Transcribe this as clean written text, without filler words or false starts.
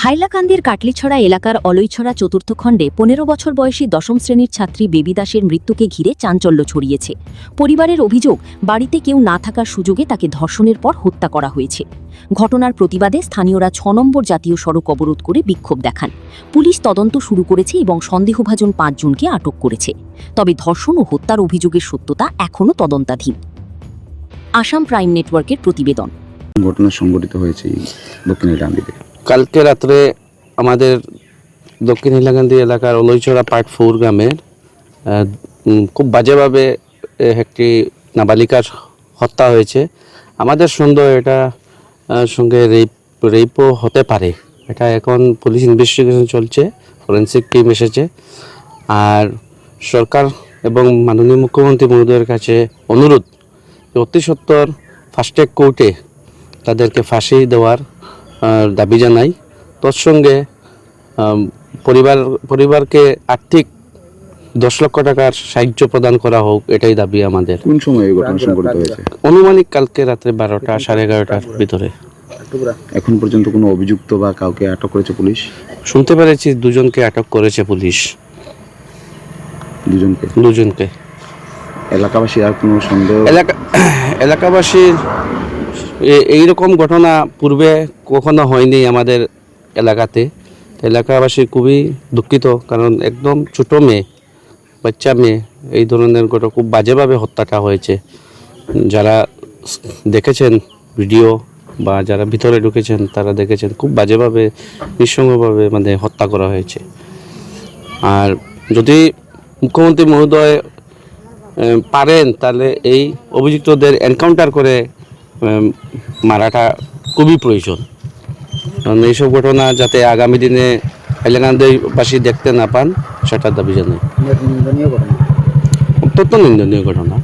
হাইলাকান্দির কাটলিছড়া এলাকার অলইছড়া চতুর্থ খণ্ডে ১৫ বছর বয়সী দশম শ্রেণীর ছাত্রী বেবি দাসের মৃত্যুকে ঘিরে চাঞ্চল্য ছড়িয়েছে। পরিবারের অভিযোগ, বাড়িতে কেউ না থাকার সুযোগে তাকে ধর্ষণের পর হত্যা করা হয়েছে। ঘটনার প্রতিবাদে স্থানীয়রা ৬ নম্বর জাতীয় সড়ক অবরোধ করে বিক্ষোভ দেখান। পুলিশ তদন্ত শুরু করেছে এবং সন্দেহভাজন ৫ জনকে আটক করেছে। তবে ধর্ষণ ও হত্যার অভিযোগের সত্যতা এখনও তদন্তাধীন। আসাম প্রাইম নেটওয়ার্কের প্রতিবেদন। ঘটনা সংঘটিত হয়েছে দক্ষিণ হাইলাকান্দিতে। কালকে রাত্রে আমাদের দক্ষিণ হাইলাকান্দি এলাকার অলইছড়া পার্ট 4 গ্রামের খুব বাজেভাবে একটি নাবালিকার হত্যা হয়েছে। আমাদের সন্দেহ এটা সঙ্গে রেপও হতে পারে। এটা এখন পুলিশ ইনভেস্টিগেশন চলছে, ফরেন্সিক টিম এসেছে। আর সরকার এবং মাননীয় মুখ্যমন্ত্রী মহোদয়ের কাছে অনুরোধ অতি সত্বর ফাস্ট ট্র্যাক কোর্টে তাদেরকে ফাঁসি দেওয়ার দাবি জানাই। তৎসঙ্গে পরিবারকে আর্থিক 10 লক্ষ টাকার সাহায্য প্রদান করা হোক, এটাই দাবি আমাদের। কোন সময় এই ঘটনা সংঘটিত হয়েছে? অনুমানিক কালকে রাত্রে 12টা সাড়ে 11টার ভিতরে। এখন পর্যন্ত কোনো অভিযুক্ত বা কাউকে আটক করেছে পুলিশ? শুনতে পেরেছি 2 জনকে আটক করেছে পুলিশ। 2 জনকে? এলাকাবাসী আর কোনো সন্দেহ? এলাকাবাসীর এইরকম ঘটনা পূর্বে কখনো হয়নি আমাদের এলাকাতে। এলাকাবাসী খুবই দুঃখিত, কারণ একদম ছোট মেয়ে, বাচ্চা মেয়ে, এই ধরনের ঘটনা খুব বাজেভাবে হত্যাটা হয়েছে। যারা দেখেছেন ভিডিও বা যারা ভিতরে ঢুকেছেন তারা দেখেছেন খুব বাজেভাবে, নিঃসঙ্গভাবে হত্যা করা হয়েছে। আর যদি মুখ্যমন্ত্রী মহোদয় পারেন তাহলে এই অভিযুক্তদের এনকাউন্টার করে মারাটা খুবই প্রয়োজন। কারণ এইসব ঘটনা যাতে আগামী দিনে হাইলাকান্দিবাসী দেখতে না পান, সেটার দাবি জানাই। অত্যন্ত নিন্দনীয় ঘটনা।